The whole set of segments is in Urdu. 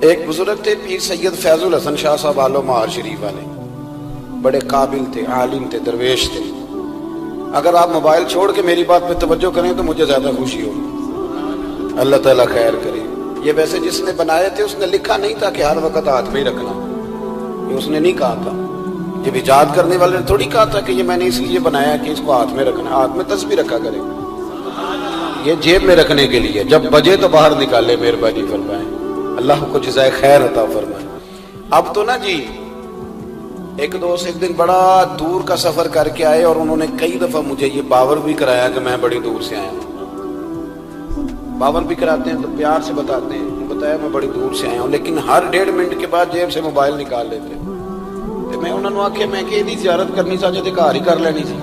ایک بزرگ تھے پیر سید فیض الحسن شاہ صاحب آلو مہار شریف والے، بڑے قابل تھے، عالم تھے، درویش تھے۔ اگر آپ موبائل چھوڑ کے میری بات پہ توجہ کریں تو مجھے زیادہ خوشی ہوگی، اللہ تعالیٰ خیر کرے۔ یہ ویسے جس نے بنائے تھے اس نے لکھا نہیں تھا کہ ہر وقت ہاتھ میں ہی رکھنا، یہ اس نے نہیں کہا تھا۔ جب ایجاد کرنے والے نے تھوڑی کہا تھا کہ یہ میں نے اس لیے بنایا کہ اس کو ہاتھ میں رکھنا، ہاتھ میں تسبیح رکھا کرے، یہ جیب میں رکھنے کے لیے، جب بجے تو باہر نکالے، مہربانی فرمائیں، اللہ کو جزائے خیر عطا فرمائے۔ اب تو نا جی ایک دوست ایک دن بڑا دور کا سفر کر کے آئے اور انہوں نے کئی دفعہ مجھے یہ باور بھی کرایا کہ میں بڑی دور سے آیا ہوں۔ باور بھی کراتے ہیں تو پیار سے بتاتے ہیں، بتایا میں بڑی دور سے آیا ہوں، لیکن ہر 1.5 منٹ کے بعد جیب سے موبائل نکال لیتے ہیں۔ تو میں انہوں نے آخیا میں کہ یہ زیارت کرنی چاہتے تھے، گھر ہی کر لینی سی،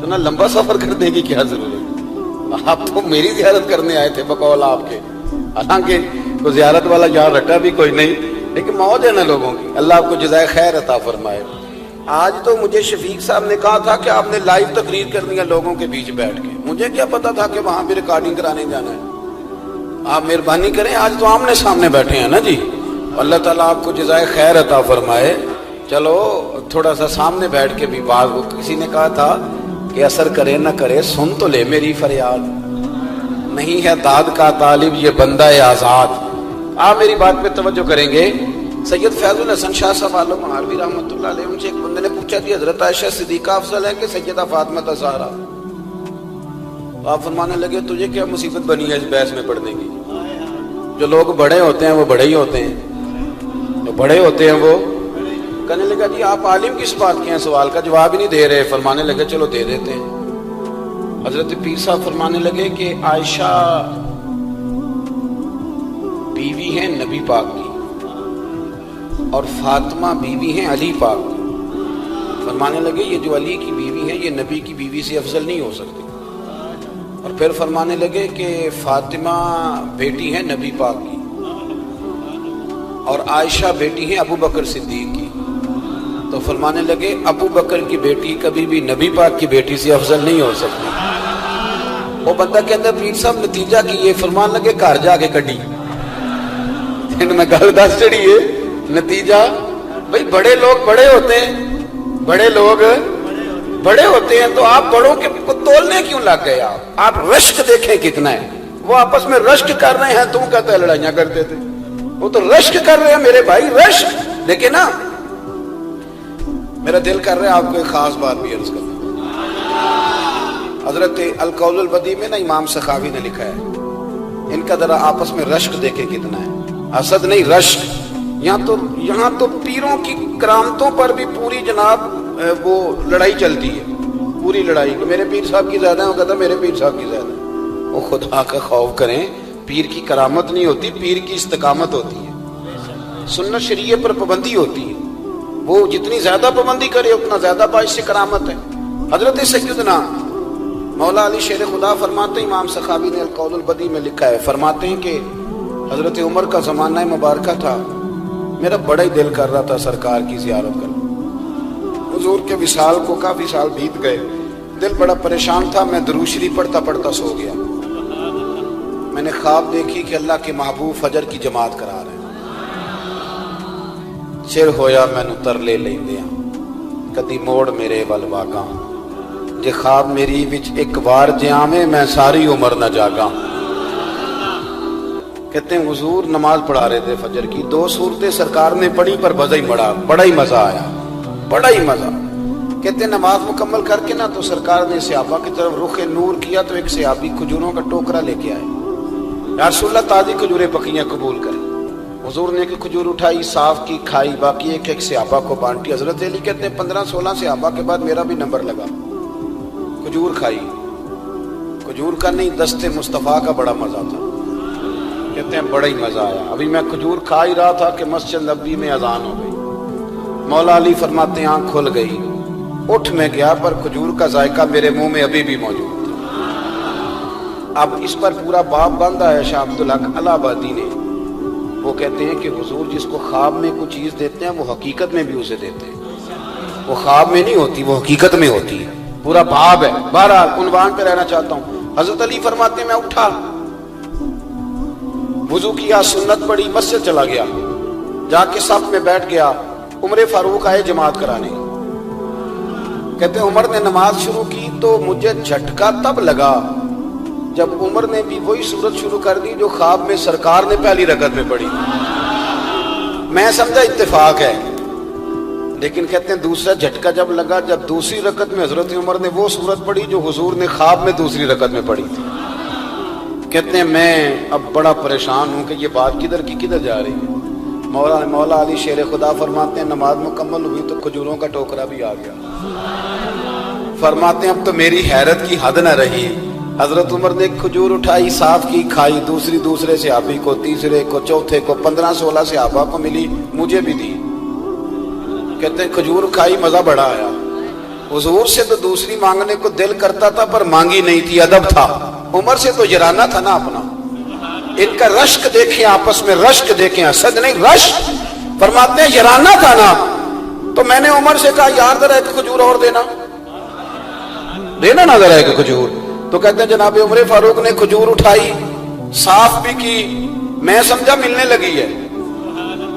تو نہ لمبا سفر کرنے کی کیا ضرورت، آپ تو میری زیارت کرنے آئے تھے بقول آپ کے، حالانکہ تو زیارت والا یہاں رٹا بھی کوئی نہیں، لیکن موج ہے نا لوگوں کی، اللہ آپ کو جزائے خیر عطا فرمائے۔ آج تو مجھے شفیق صاحب نے کہا تھا کہ آپ نے لائیو تقریر کرنی ہے لوگوں کے بیچ بیٹھ کے، مجھے کیا پتا تھا کہ وہاں بھی ریکارڈنگ کرانے جانا ہے۔ آپ مہربانی کریں، آج تو آمنے سامنے بیٹھے ہیں نا جی، اللہ تعالیٰ آپ کو جزائے خیر عطا فرمائے۔ چلو تھوڑا سا سامنے بیٹھ کے بھی بات، کسی نے کہا تھا کہ اثر کرے نہ کرے سن تو لے میری فریاد، نہیں ہے داد کا طالب یہ بندہ آزاد۔ آپ میری بات پہ توجہ کریں گے، سید فیض الحسن شاہ صاحب عالم مہاروی رحمۃ اللہ علیہ، ان سے ایک بندے نے پوچھا کہ حضرت عائشہ صدیقہ افضل ہے کہ سیدہ فاطمہ زہرا؟ آپ فرمانے لگے تجھے کیا مصیبت بنی ہے اس بحث میں پڑھنے کی، جو لوگ بڑے ہوتے ہیں وہ بڑے ہی ہوتے ہیں، جو بڑے ہوتے ہیں وہ۔ کہنے لگا جی آپ عالم کس بات کے ہیں، سوال کا جواب ہی نہیں دے رہے۔ فرمانے لگے چلو دے دیتے ہیں۔ حضرت پیر صاحب فرمانے لگے کہ عائشہ بیوی ہیں نبی پاک کی اور فاطمہ بیوی ہیں علی پاک کی۔ فرمانے لگے یہ جو علی کی بیوی ہے یہ نبی کی بیوی سے افضل نہیں ہو سکتی۔ اور پھر فرمانے لگے کہ فاطمہ بیٹی ہے نبی پاک کی اور عائشہ بیٹی ہیں ابو بکر صدیق کی۔ تو فرمانے لگے ابو بکر کی بیٹی کبھی بھی نبی پاک کی بیٹی سے افضل نہیں ہو سکتی۔ وہ بندہ کہتا ہے پیر صاحب نتیجہ کی یہ، فرمان لگے گھر جا کے کڈی میں گل دس چڑی ہے نتیجہ۔ بھئی بڑے لوگ بڑے ہوتے ہیں، بڑے لوگ بڑے ہوتے ہیں، تو آپ بڑوں کے کو تولنے کیوں لگ گئے؟ آپ رشک دیکھیں کتنا ہے، وہ آپس میں رشک کر رہے ہیں، تم کہتے ہیں لڑائیاں کرتے تھے، وہ تو رشک کر رہے ہیں میرے بھائی، رشک دیکھیں نا۔ میرا دل کر رہا ہے آپ کو ایک خاص بات بھی عرض کروں۔ حضرت القول البدیع میں نا امام سخاوی نے لکھا ہے، ان کا ذرا آپس میں رشک دیکھیں کتنا ہے، حسد نہیں رشک۔ یہاں تو پیروں کی کرامتوں پر بھی پوری جناب وہ لڑائی چلتی ہے، پوری لڑائی کہ میرے پیر صاحب کی زیادہ ہے، وہ کہتا میرے پیر صاحب کی زیادہ ہے۔ وہ خدا کا خوف کریں، پیر کی کرامت نہیں ہوتی، پیر کی استقامت ہوتی ہے، سنت شریعہ پر پابندی ہوتی ہے، وہ جتنی زیادہ پابندی کرے اتنا زیادہ باعث سے کرامت ہے۔ حضرت سیدنا مولا علی شیر خدا فرماتے ہیں، امام سخاوی نے القول البدیع میں لکھا ہے، فرماتے ہیں کہ حضرت عمر کا زمانہ مبارکہ تھا، میرا بڑا ہی دل کر رہا تھا سرکار کی زیارت کرنا۔ حضور کے وصال کو کافی سال بیت گئے، دل بڑا پریشان تھا، میں درود شریف پڑھتا پڑھتا سو گیا۔ میں نے خواب دیکھی کہ اللہ کے محبوب فجر کی جماعت کرا رہے ہیں، چر ہویا مینوں ترلے لیندیاں کدی موڑ میرے ول واگاں، جے خواب میری وچ ایک بار جے آویں میں ساری عمر نہ جاگاں۔ کہتے ہیں حضور نماز پڑھا رہے تھے فجر کی، 2 سورتیں سرکار نے پڑھی پر بڑا ہی مزہ آیا، بڑا ہی مزہ۔ کہتے ہیں نماز مکمل کر کے نا تو سرکار نے صحابہ کی طرف رخ نور کیا تو ایک صحابی کھجوروں کا ٹوکرا لے کے آئے، یا رسول اللہ تازی کھجوریں پکیاں قبول کریں۔ حضور نے ایک کھجور اٹھائی، صاف کی، کھائی، باقی ایک صحابہ کو بانٹی۔ حضرت علی کہتے ہیں 15-16 صحابہ کے بعد میرا بھی نمبر لگا، کھجور کھائی، کھجور کا نہیں دست مصطفیٰ کا بڑا مزہ تھا۔ کہتے ہیں بڑا ہی مزہ آیا، ابھی میں کھجور کھا ہی رہا تھا کہ مسجد نبوی میں اذان ہو گئی۔ مولا علی فرماتے ہیں آنکھ کھل گئی، اٹھ میں گیا پر کھجور کا ذائقہ میرے منہ میں ابھی بھی موجود تھا۔ اب اس پر پورا باب باندھا ہے شاہ عبدالحق الہ آبادی نے۔ وہ کہتے ہیں کہ حضور جس کو خواب میں کوئی چیز دیتے ہیں وہ حقیقت میں بھی اسے دیتے ہیں، وہ خواب میں نہیں ہوتی، وہ حقیقت میں ہوتی ہے، پورا باب ہے۔ بہرحال عنوان پہ رہنا چاہتا ہوں۔ حضرت علی فرماتے ہیں میں اٹھا، وضو کیا، سنت پڑھی، مسجد چلا گیا، جا کے صف میں بیٹھ گیا، عمر فاروق آئے جماعت کرانے، کہتے ہیں عمر نے نماز شروع کی تو مجھے جھٹکا تب لگا جب عمر نے بھی وہی سورت شروع کر دی جو خواب میں سرکار نے پہلی رکعت میں پڑھی۔ میں سمجھا اتفاق ہے، لیکن کہتے ہیں دوسرا جھٹکا جب لگا جب دوسری رکعت میں حضرت عمر نے وہ سورت پڑھی جو حضور نے خواب میں دوسری رکعت میں پڑھی تھی۔ کہتے ہیں میں اب بڑا پریشان ہوں کہ یہ بات کدھر کی کدھر جا رہی ہے۔ مولا علی شیر خدا فرماتے ہیں نماز مکمل ہوئی تو کھجوروں کا ٹوکرا بھی آ گیا۔ فرماتے ہیں اب تو میری حیرت کی حد نہ رہی، حضرت عمر نے ایک کھجور اٹھائی، صاف کی، کھائی، دوسرے صحابی کو، تیسرے کو، چوتھے کو، 15-16 صحابہ کو ملی، مجھے بھی دی۔ کہتے ہیں کھجور کھائی، مزہ بڑا آیا۔ حضور سے تو دوسری مانگنے کو دل کرتا تھا پر مانگی نہیں تھی، ادب تھا۔ عمر سے تو جرانا تھا نا اپنا۔ ان کا رشک دیکھیں، آپس میں رشک دیکھیں، حسد نہیں، رشک۔ فرماتے ہیں جرانا تھا نا، تو میں نے عمر سے کہا یار ذرا ایک کھجور اور دینا نا ذرا ایک کھجور۔ تو کہتے ہیں جناب عمر فاروق نے کھجور اٹھائی، صاف بھی کی، میں سمجھا ملنے لگی ہے،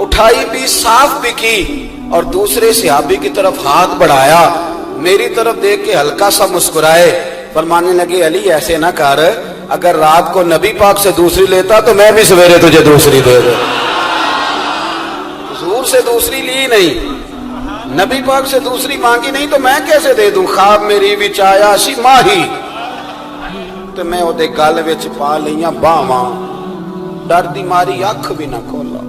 اٹھائی بھی، صاف بھی کی، اور دوسرے صحابی کی طرف ہاتھ بڑھایا، میری طرف دیکھ کے ہلکا سا مسکرائے، فرمانے لگے علی ایسے نہ کر، اگر رات کو نبی پاک سے دوسری لیتا تو میں بھی سویرے تجھے دوسری دے دوں۔ حضور سے دوسری لی نہیں، نبی پاک سے دوسری مانگی نہیں تو میں کیسے دے دوں؟ خواب میری وچ آیا سی ماہی تو میں وہ دے گل وچ پا لیاں باواں، ڈر دی ماری اکھ بھی نہ کھولا،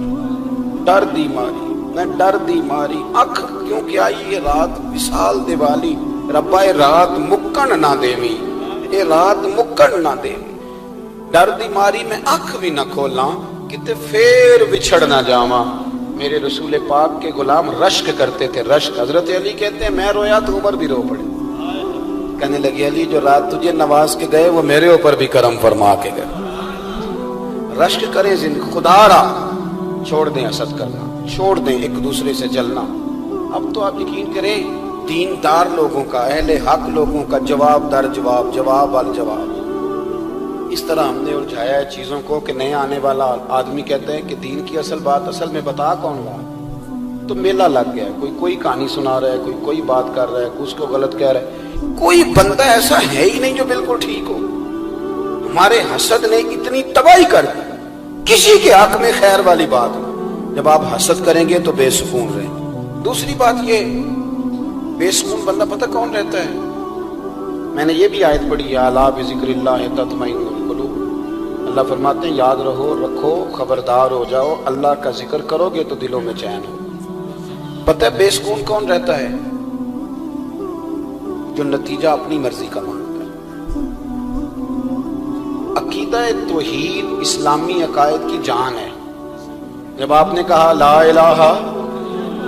ڈر دی ماری، میں ڈر دی ماری اکھ، کیونکہ آئی یہ رات وصال دیوالی، ربا اے رات مکن نہ دیویں، اے رات مکن نہ دیویں، ڈر دی ماری میں اکھ بھی نہ کھولاں، کتے پھر بچھڑ نہ جاواں۔ میرے رسول پاک کے غلام رشک کرتے تھے، رشک۔ حضرت علی کہتے ہیں میں رویا تو عمر بھی رو پڑے، کہنے لگے علی جو رات تجھے نواز کے گئے وہ میرے اوپر بھی کرم فرما کے گئے۔ رشک کریں، خدا را چھوڑ دیں حسد کرنا، چھوڑ دیں ایک دوسرے سے جلنا۔ اب تو آپ یقین کریں دیندار لوگوں کا، اہل حق لوگوں کا جواب در جواب، جواب ال جواب، اس طرح ہم نے الجھایا ہے چیزوں کو کہ نئے آنے والا آدمی کہتے ہیں کہ دین کی اصل بات اصل میں بتا کون رہا، تو میلہ لگ گیا ہے، کوئی کہانی سنا رہا ہے، کوئی بات کر رہا ہے، کوئی اس کو غلط کہہ رہا ہے، کوئی بندہ ایسا ہے ہی نہیں جو بالکل ٹھیک ہو۔ ہمارے حسد نے اتنی تباہی کر دی، کسی کے حق میں خیر والی بات ہو، جب آپ حسد کریں گے تو بے سکون رہیں۔ دوسری بات یہ، بے سکون بندہ پتہ کون رہتا ہے؟ میں نے یہ بھی آیت پڑھی ہے، الا بذکر اللہ تطمئن القلوب۔ اللہ فرماتے ہیں یاد رکھو، خبردار ہو جاؤ، اللہ کا ذکر کرو گے تو دلوں میں چین ہو۔ پتہ ہے بے سکون کون رہتا ہے؟ جو نتیجہ اپنی مرضی کا مانگتا ہے۔ عقیدہ توحید اسلامی عقائد کی جان ہے۔ جب آپ نے کہا لا الہ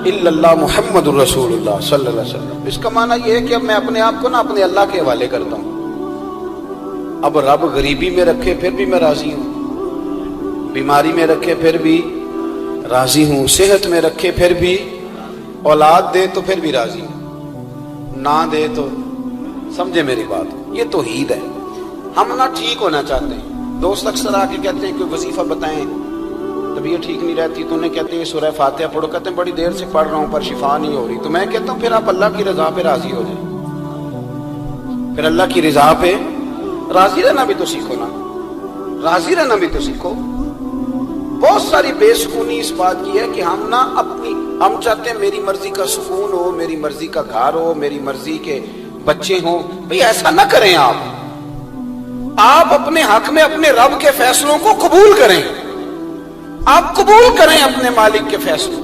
الا اللہ محمد الرسول اللہ صلی اللہ علیہ وسلم، اس کا معنی یہ ہے کہ اب میں اپنے آپ کو نا اپنے اللہ کے حوالے کرتا ہوں۔ اب رب غریبی میں رکھے پھر بھی میں راضی ہوں، بیماری میں رکھے پھر بھی راضی ہوں، صحت میں رکھے پھر بھی، اولاد دے تو پھر بھی راضی ہوں، نہ دے تو سمجھے میری بات، یہ توحید ہے۔ ہم نہ ٹھیک ہونا چاہتے ہیں، دوست اکثر آ کے کہتے ہیں کوئی وظیفہ بتائیں، طبیعت ٹھیک نہیں رہتی تو انہیں کہتے ہیں سورہ فاتحہ پڑھو، کہتے ہیں بڑی دیر سے پڑھ رہا ہوں پر شفا نہیں ہو رہی، تو میں کہتا ہوں پھر آپ اللہ کی رضا پہ راضی ہو جائیں، پھر اللہ کی رضا پہ راضی رہنا بھی تو سیکھو نا، راضی رہنا بھی تو سیکھو۔ بہت ساری بے سکونی اس بات کی ہے کہ ہم نا ہم چاہتے ہیں میری مرضی کا سکون ہو، میری مرضی کا گھر ہو، میری مرضی کے بچے ہوں۔ بھئی ایسا نہ کریں، آپ اپنے حق میں اپنے رب کے فیصلوں کو قبول کریں، آپ قبول کریں اپنے مالک کے فیصلوں۔